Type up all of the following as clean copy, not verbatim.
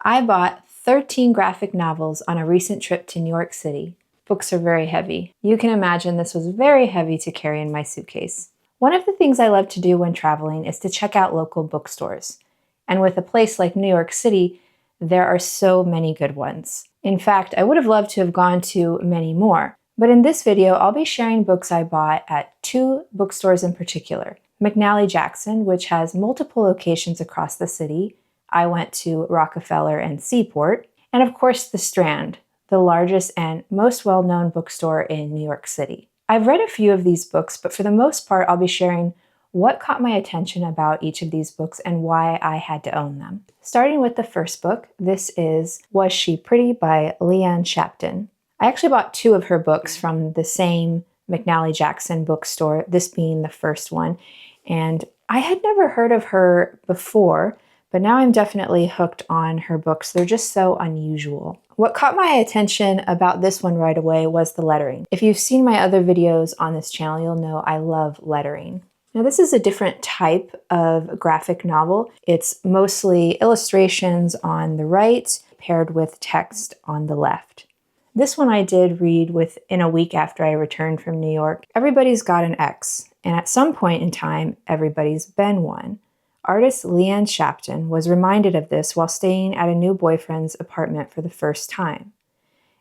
I bought 13 graphic novels on a recent trip to New York City. Books are very heavy. You can imagine this was very heavy to carry in my suitcase. One of the things I love to do when traveling is to check out local bookstores. And with a place like New York City, there are so many good ones. In fact, I would have loved to have gone to many more. But in this video, I'll be sharing books I bought at 2 bookstores in particular. McNally Jackson, which has multiple locations across the city. I went to Rockefeller and Seaport. And of course, the Strand, the largest and most well-known bookstore in New York City. I've read a few of these books, but for the most part, I'll be sharing what caught my attention about each of these books and why I had to own them. Starting with the first book, this is Was She Pretty by Leanne Shapton. I actually bought 2 of her books from the same McNally Jackson bookstore, this being the first one. And I had never heard of her before, but now I'm definitely hooked on her books. They're just so unusual. What caught my attention about this one right away was the lettering. If you've seen my other videos on this channel, you'll know I love lettering. Now this is a different type of graphic novel. It's mostly illustrations on the right paired with text on the left. This one I did read within a week after I returned from New York. Everybody's got an ex, and at some point in time, everybody's been one. Artist Leanne Shapton was reminded of this while staying at a new boyfriend's apartment for the first time.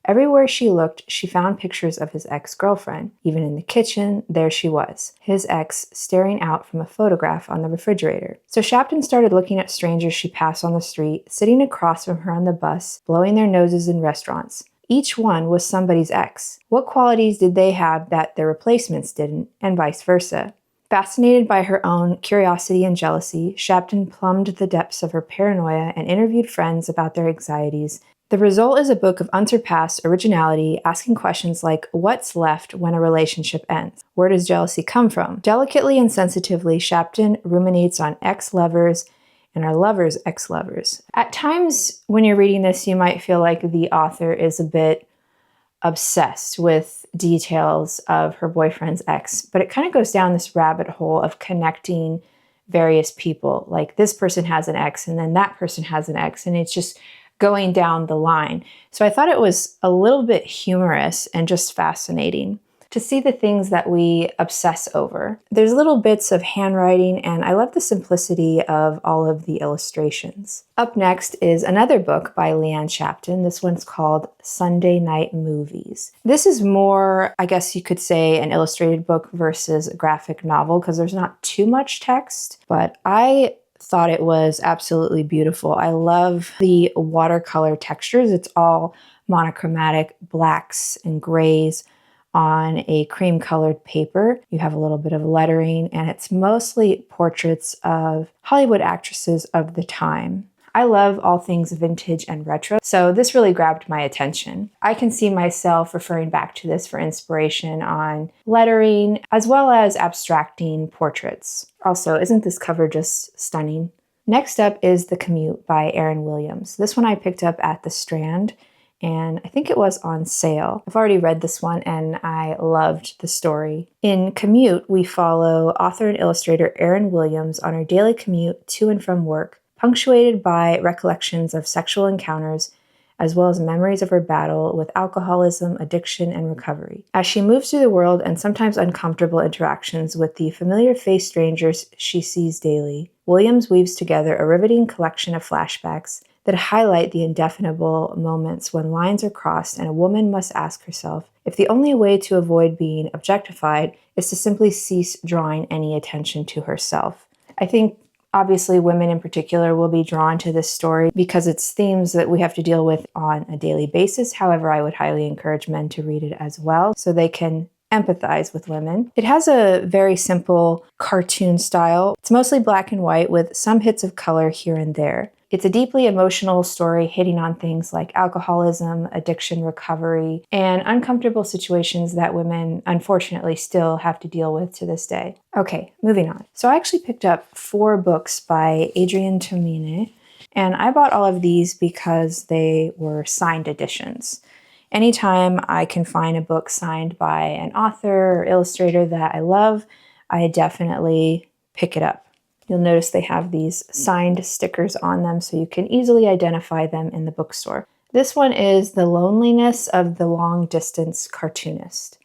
Everywhere she looked, she found pictures of his ex-girlfriend. Even in the kitchen, there she was, his ex staring out from a photograph on the refrigerator. So Shapton started looking at strangers she passed on the street, sitting across from her on the bus, blowing their noses in restaurants. Each one was somebody's ex. What qualities did they have that their replacements didn't, and vice versa? Fascinated by her own curiosity and jealousy, Shapton plumbed the depths of her paranoia and interviewed friends about their anxieties. The result is a book of unsurpassed originality, asking questions like, what's left when a relationship ends? Where does jealousy come from? Delicately and sensitively, Shapton ruminates on ex-lovers and our lovers' ex-lovers. At times when you're reading this, you might feel like the author is a bit obsessed with details of her boyfriend's ex, but it kind of goes down this rabbit hole of connecting various people. Like this person has an ex and then that person has an ex, and it's just going down the line. So I thought it was a little bit humorous and just fascinating to see the things that we obsess over. There's little bits of handwriting, and I love the simplicity of all of the illustrations. Up next is another book by Leanne Shapton. This one's called Sunday Night Movies. This is more, I guess you could say, an illustrated book versus a graphic novel because there's not too much text, but I thought it was absolutely beautiful. I love the watercolor textures. It's all monochromatic blacks and grays on a cream-colored paper. You have a little bit of lettering, and it's mostly portraits of Hollywood actresses of the time. I love all things vintage and retro, so this really grabbed my attention. I can see myself referring back to this for inspiration on lettering, as well as abstracting portraits. Also, isn't this cover just stunning? Next up is The Commute by Erin Williams. This one I picked up at the Strand, and I think it was on sale. I've already read this one and I loved the story. In Commute, we follow author and illustrator Erin Williams on her daily commute to and from work, punctuated by recollections of sexual encounters, as well as memories of her battle with alcoholism, addiction, and recovery. As she moves through the world and sometimes uncomfortable interactions with the familiar-faced strangers she sees daily, Williams weaves together a riveting collection of flashbacks that highlight the indefinable moments when lines are crossed and a woman must ask herself if the only way to avoid being objectified is to simply cease drawing any attention to herself. I think obviously women in particular will be drawn to this story because it's themes that we have to deal with on a daily basis. However, I would highly encourage men to read it as well so they can empathize with women. It has a very simple cartoon style. It's mostly black and white with some hits of color here and there. It's a deeply emotional story hitting on things like alcoholism, addiction, recovery, and uncomfortable situations that women unfortunately still have to deal with to this day. Okay, moving on. So I actually picked up 4 books by Adrienne Tomine, and I bought all of these because they were signed editions. Anytime I can find a book signed by an author or illustrator that I love, I definitely pick it up. You'll notice they have these signed stickers on them so you can easily identify them in the bookstore. This one is The Loneliness of the Long Distance Cartoonist.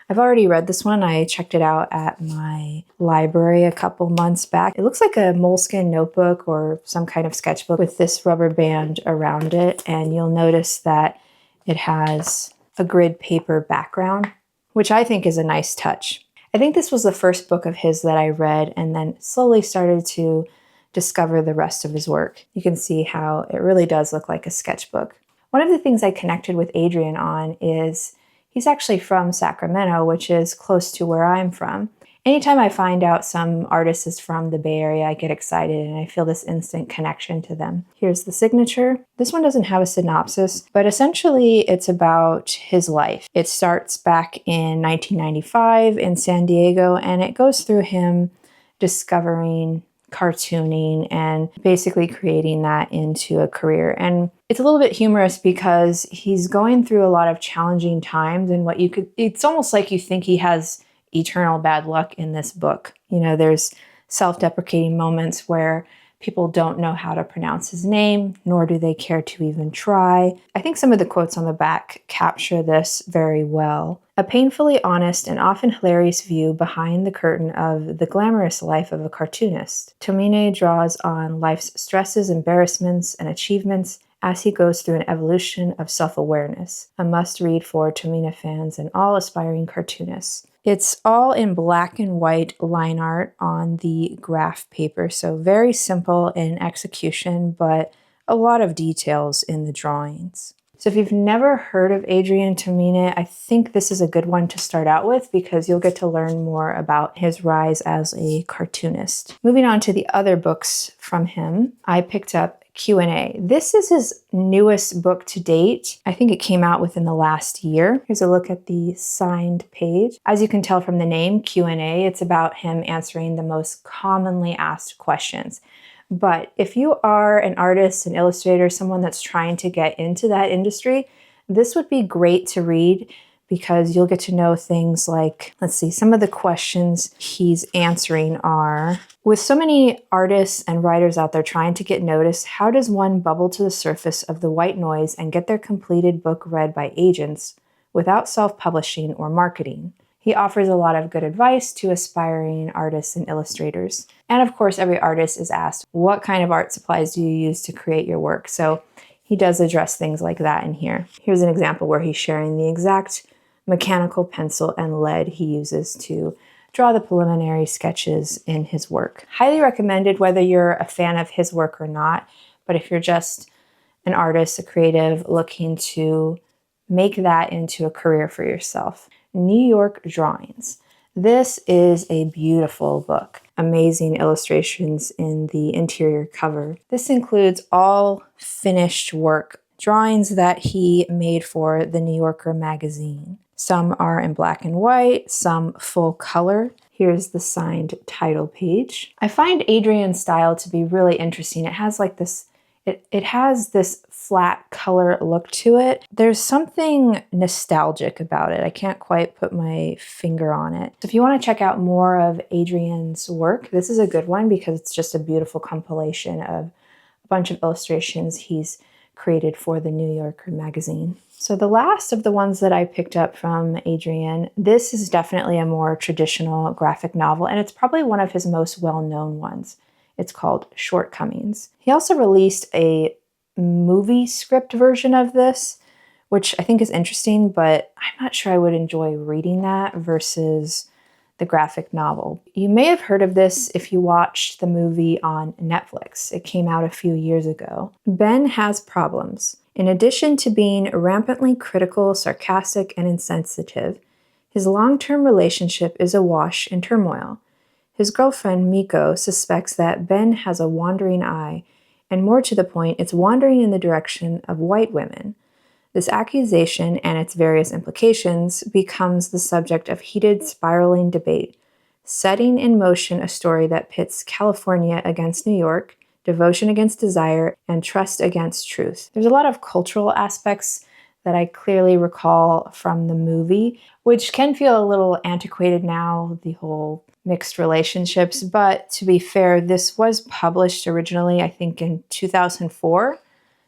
I've already read this one. I checked it out at my library a couple months back. It looks like a moleskin notebook or some kind of sketchbook with this rubber band around it. And you'll notice that it has a grid paper background, which I think is a nice touch. I think this was the first book of his that I read and then slowly started to discover the rest of his work. You can see how it really does look like a sketchbook. One of the things I connected with Adrian on is he's actually from Sacramento, which is close to where I'm from. Anytime I find out some artist is from the Bay Area, I get excited and I feel this instant connection to them. Here's the signature. This one doesn't have a synopsis, but essentially it's about his life. It starts back in 1995 in San Diego, and it goes through him discovering cartooning and basically creating that into a career. And it's a little bit humorous because he's going through a lot of challenging times, and it's almost like you think he has eternal bad luck in this book. You know, there's self-deprecating moments where people don't know how to pronounce his name, nor do they care to even try. I think some of the quotes on the back capture this very well. A painfully honest and often hilarious view behind the curtain of the glamorous life of a cartoonist. Tomine draws on life's stresses, embarrassments, and achievements as he goes through an evolution of self-awareness. A must-read for Tomine fans and all aspiring cartoonists. It's all in black and white line art on the graph paper, so very simple in execution, but a lot of details in the drawings. So if you've never heard of Adrian Tomine, I think this is a good one to start out with because you'll get to learn more about his rise as a cartoonist. Moving on to the other books from him, I picked up Q&A. This is his newest book to date. I think it came out within the last year. Here's a look at the signed page. As you can tell from the name, Q&A, it's about him answering the most commonly asked questions. But if you are an artist, an illustrator, someone that's trying to get into that industry, this would be great to read because you'll get to know things like, let's see, some of the questions he's answering are, with so many artists and writers out there trying to get noticed, how does one bubble to the surface of the white noise and get their completed book read by agents without self-publishing or marketing? He offers a lot of good advice to aspiring artists and illustrators. And of course, every artist is asked, what kind of art supplies do you use to create your work? So he does address things like that in here. Here's an example where he's sharing the exact mechanical pencil and lead he uses to draw the preliminary sketches in his work. Highly recommended whether you're a fan of his work or not, but if you're just an artist, a creative looking to make that into a career for yourself. New York Drawings. This is a beautiful book. Amazing illustrations in the interior cover. This includes all finished work, drawings that he made for the New Yorker magazine. Some are in black and white, some full color. Here's the signed title page. I find Adrian's style to be really interesting. It has like this, it has this flat color look to it. There's something nostalgic about it. I can't quite put my finger on it. If you want to check out more of Adrian's work, this is a good one because it's just a beautiful compilation of a bunch of illustrations he's created for the New Yorker magazine. So the last of the ones that I picked up from Adrian, this is definitely a more traditional graphic novel, and it's probably one of his most well-known ones. It's called Shortcomings. He also released a movie script version of this, which I think is interesting, but I'm not sure I would enjoy reading that versus the graphic novel. You may have heard of this if you watched the movie on Netflix. It came out a few years ago. Ben has problems. In addition to being rampantly critical, sarcastic, and insensitive, his long-term relationship is awash in turmoil. His girlfriend, Miko, suspects that Ben has a wandering eye, and more to the point, it's wandering in the direction of white women. This accusation and its various implications becomes the subject of heated, spiraling debate, setting in motion a story that pits California against New York, devotion against desire, and trust against truth. There's a lot of cultural aspects that I clearly recall from the movie, which can feel a little antiquated now, the whole mixed relationships. But to be fair, this was published originally, I think, in 2004,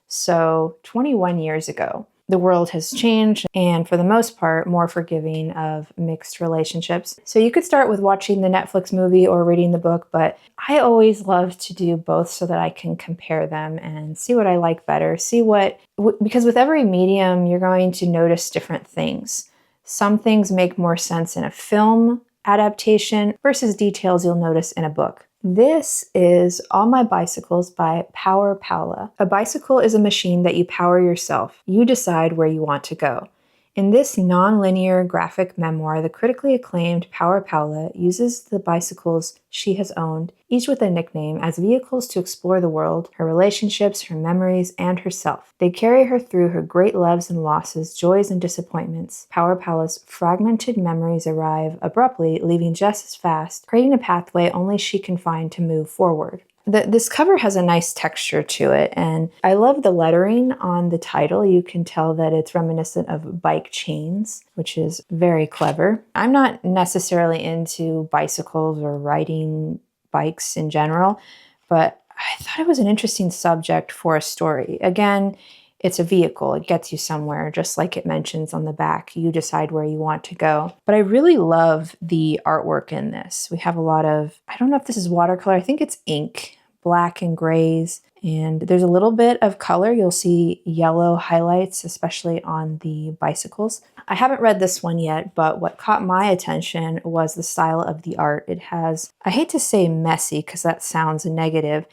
so 21 years ago. The world has changed and, for the most part, more forgiving of mixed relationships. So you could start with watching the Netflix movie or reading the book, but I always love to do both so that I can compare them and see what I like better. Because with every medium, you're going to notice different things. Some things make more sense in a film adaptation versus details you'll notice in a book. This is All My Bicycles by Power Paula. A bicycle is a machine that you power yourself. You decide where you want to go. In this non-linear graphic memoir, the critically acclaimed Power Paula uses the bicycles she has owned, each with a nickname, as vehicles to explore the world, her relationships, her memories, and herself. They carry her through her great loves and losses, joys and disappointments. Power Paula's fragmented memories arrive abruptly, leaving just as fast, creating a pathway only she can find to move forward. This cover has a nice texture to it, and I love the lettering on the title. You can tell that it's reminiscent of bike chains, which is very clever. I'm not necessarily into bicycles or riding bikes in general, but I thought it was an interesting subject for a story. Again, it's a vehicle. It gets you somewhere, just like it mentions on the back. You decide where you want to go. But I really love the artwork in this. We have a lot of, I don't know if this is watercolor. I think it's ink, black and grays. And there's a little bit of color. You'll see yellow highlights, especially on the bicycles. I haven't read this one yet, but what caught my attention was the style of the art. It has, I hate to say messy because that sounds negative,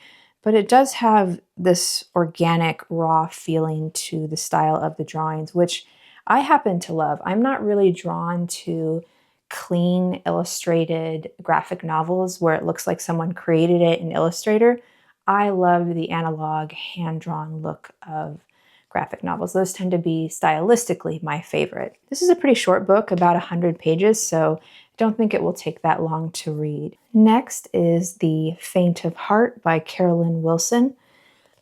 but it does have this organic, raw feeling to the style of the drawings, which I happen to love. I'm not really drawn to clean, illustrated graphic novels where it looks like someone created it in Illustrator. I love the analog, hand-drawn look of graphic novels. Those tend to be stylistically my favorite. This is a pretty short book, about 100 pages, so I don't think it will take that long to read. Next is The Faint of Heart by Carolyn Wilson.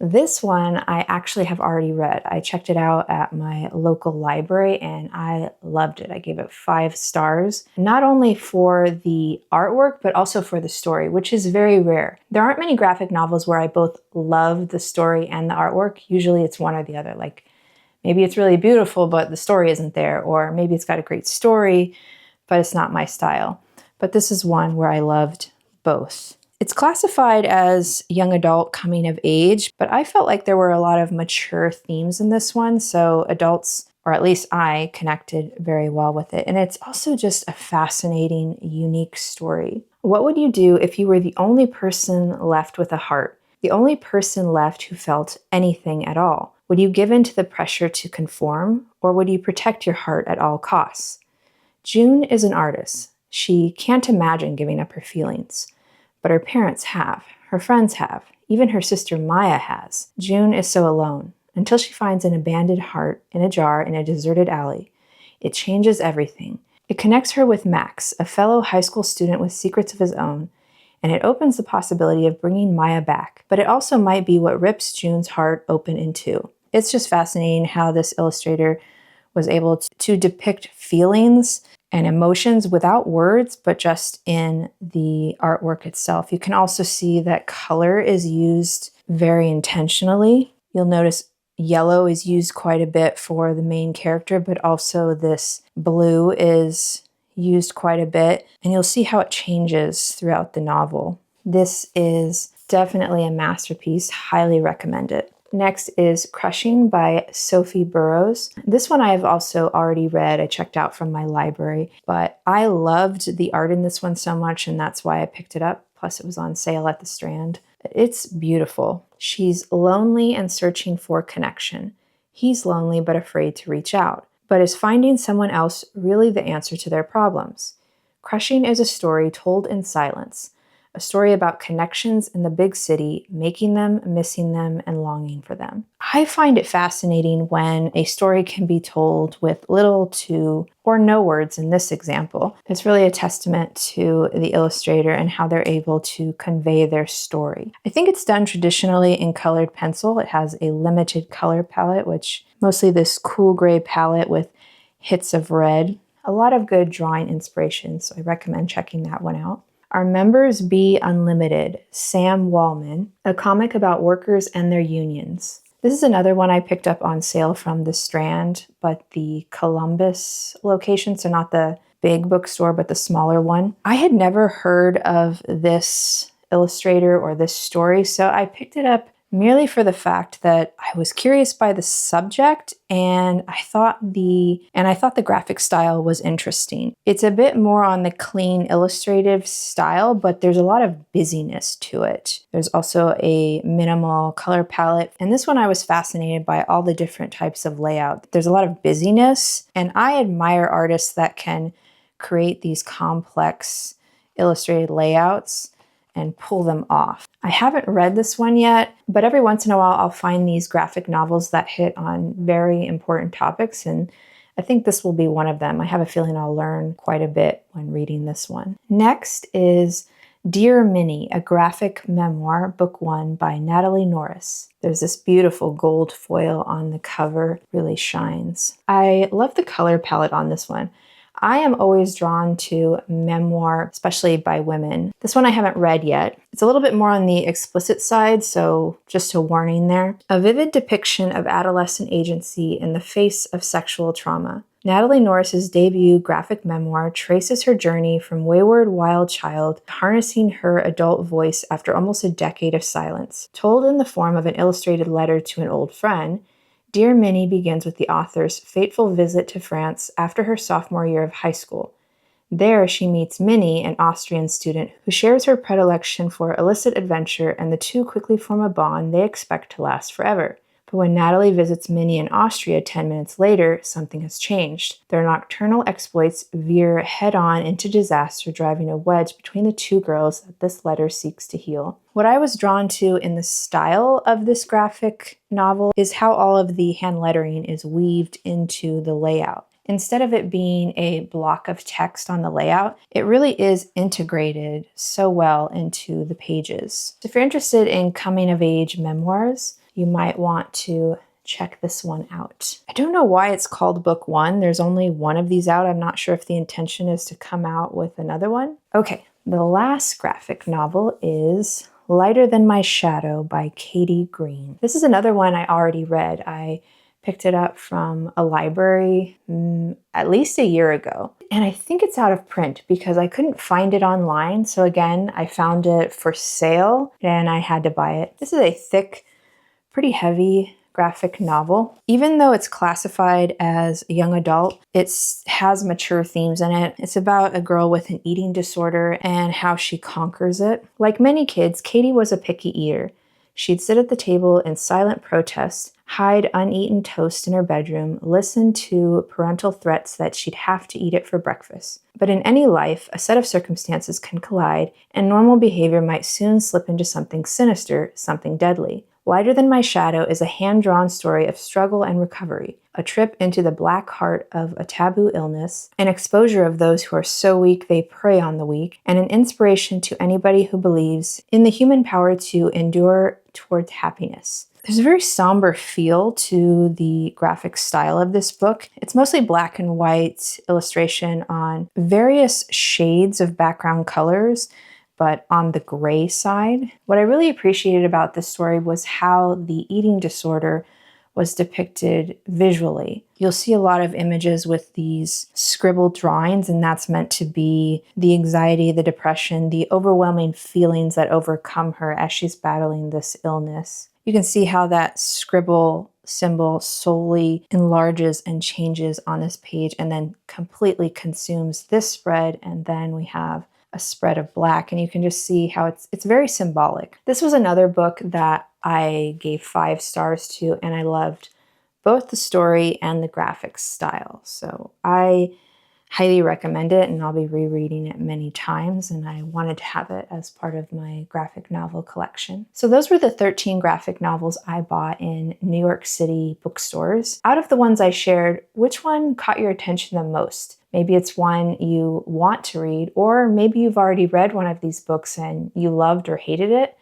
This one I actually have already read. I checked it out at my local library and I loved it. I gave it 5 stars, not only for the artwork, but also for the story, which is very rare. There aren't many graphic novels where I both love the story and the artwork. Usually it's one or the other. Like maybe it's really beautiful, but the story isn't there, or maybe it's got a great story, but it's not my style. But this is one where I loved both. It's classified as young adult coming of age, but I felt like there were a lot of mature themes in this one, so adults, or at least I, connected very well with it. And it's also just a fascinating, unique story. What would you do if you were the only person left with a heart? The only person left who felt anything at all? Would you give in to the pressure to conform, or would you protect your heart at all costs? June is an artist. She can't imagine giving up her feelings. But her parents have, her friends have, even her sister Maya has. June is so alone, until she finds an abandoned heart in a jar in a deserted alley. It changes everything. It connects her with Max, a fellow high school student with secrets of his own, and it opens the possibility of bringing Maya back. But it also might be what rips June's heart open in two. It's just fascinating how this illustrator was able to depict feelings and emotions without words, but just in the artwork itself. You can also see that color is used very intentionally. You'll notice yellow is used quite a bit for the main character, but also this blue is used quite a bit, and you'll see how it changes throughout the novel. This is definitely a masterpiece. Highly recommend it. Next is Crushing by Sophie Burrows. This one I've also already read. I checked out from my library, but I loved the art in this one so much, and that's why I picked it up. Plus it was on sale at the Strand. It's beautiful. She's lonely and searching for connection. He's lonely but afraid to reach out. But is finding someone else really the answer to their problems? Crushing is a story told in silence. A story about connections in the big city, making them, missing them, and longing for them. I find it fascinating when a story can be told with little to or no words in this example. It's really a testament to the illustrator and how they're able to convey their story. I think it's done traditionally in colored pencil. It has a limited color palette, which mostly this cool gray palette with hits of red. A lot of good drawing inspiration, so I recommend checking that one out. Our Members Be Unlimited, Sam Wallman, a comic about workers and their unions. This is another one I picked up on sale from the Strand, but the Columbus location, so not the big bookstore, but the smaller one. I had never heard of this illustrator or this story, so I picked it up merely for the fact that I was curious by the subject and I thought the graphic style was interesting. It's a bit more on the clean illustrative style, but there's a lot of busyness to it. There's also a minimal color palette, and this one I was fascinated by all the different types of layout. There's a lot of busyness, and I admire artists that can create these complex illustrated layouts and pull them off. I haven't read this one yet, but every once in a while I'll find these graphic novels that hit on very important topics, and I think this will be one of them. I have a feeling I'll learn quite a bit when reading this one. Next is Dear Minnie, a graphic memoir, book 1 by Natalie Norris. There's this beautiful gold foil on the cover, really shines. I love the color palette on this one. I am always drawn to memoir, especially by women. This one I haven't read yet. It's a little bit more on the explicit side, so just a warning there. A vivid depiction of adolescent agency in the face of sexual trauma. Natalie Norris's debut graphic memoir traces her journey from wayward wild child to harnessing her adult voice after almost a decade of silence. Told in the form of an illustrated letter to an old friend, Dear Minnie begins with the author's fateful visit to France after her sophomore year of high school. There, she meets Minnie, an Austrian student who shares her predilection for illicit adventure, and the two quickly form a bond they expect to last forever. But when Natalie visits Minnie in Austria 10 minutes later, something has changed. Their nocturnal exploits veer head-on into disaster, driving a wedge between the two girls that this letter seeks to heal. What I was drawn to in the style of this graphic novel is how all of the hand lettering is weaved into the layout. Instead of it being a block of text on the layout, it really is integrated so well into the pages. If you're interested in coming-of-age memoirs, you might want to check this one out. I don't know why it's called book 1. There's only one of these out. I'm not sure if the intention is to come out with another one. Okay, the last graphic novel is Lighter Than My Shadow by Katie Green. This is another one I already read. I picked it up from a library at least a year ago. And I think it's out of print because I couldn't find it online. So again, I found it for sale and I had to buy it. This is a thick, pretty heavy graphic novel. Even though it's classified as a young adult, it has mature themes in it. It's about a girl with an eating disorder and how she conquers it. Like many kids, Katie was a picky eater. She'd sit at the table in silent protest, hide uneaten toast in her bedroom, listen to parental threats that she'd have to eat it for breakfast. But in any life, a set of circumstances can collide, and normal behavior might soon slip into something sinister, something deadly. Lighter Than My Shadow is a hand-drawn story of struggle and recovery, a trip into the black heart of a taboo illness, an exposure of those who are so weak they prey on the weak, and an inspiration to anybody who believes in the human power to endure towards happiness. There's a very somber feel to the graphic style of this book. It's mostly black and white illustration on various shades of background colors, but on the gray side. What I really appreciated about this story was how the eating disorder was depicted visually. You'll see a lot of images with these scribbled drawings, and that's meant to be the anxiety, the depression, the overwhelming feelings that overcome her as she's battling this illness. You can see how that scribble symbol slowly enlarges and changes on this page and then completely consumes this spread, and then we have a spread of black, and you can just see how it's very symbolic. This was another book that I gave 5 stars to, and I loved both the story and the graphic style. So I highly recommend it, and I'll be rereading it many times, and I wanted to have it as part of my graphic novel collection. So those were the 13 graphic novels I bought in New York City bookstores. Out of the ones I shared, which one caught your attention the most? Maybe it's one you want to read, or maybe you've already read one of these books and you loved or hated it.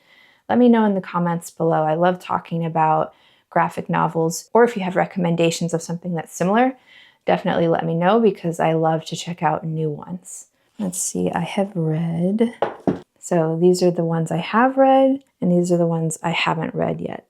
Let me know in the comments below. I love talking about graphic novels, or if you have recommendations of something that's similar, definitely let me know because I love to check out new ones. Let's see, I have read. So these are the ones I have read, and these are the ones I haven't read yet.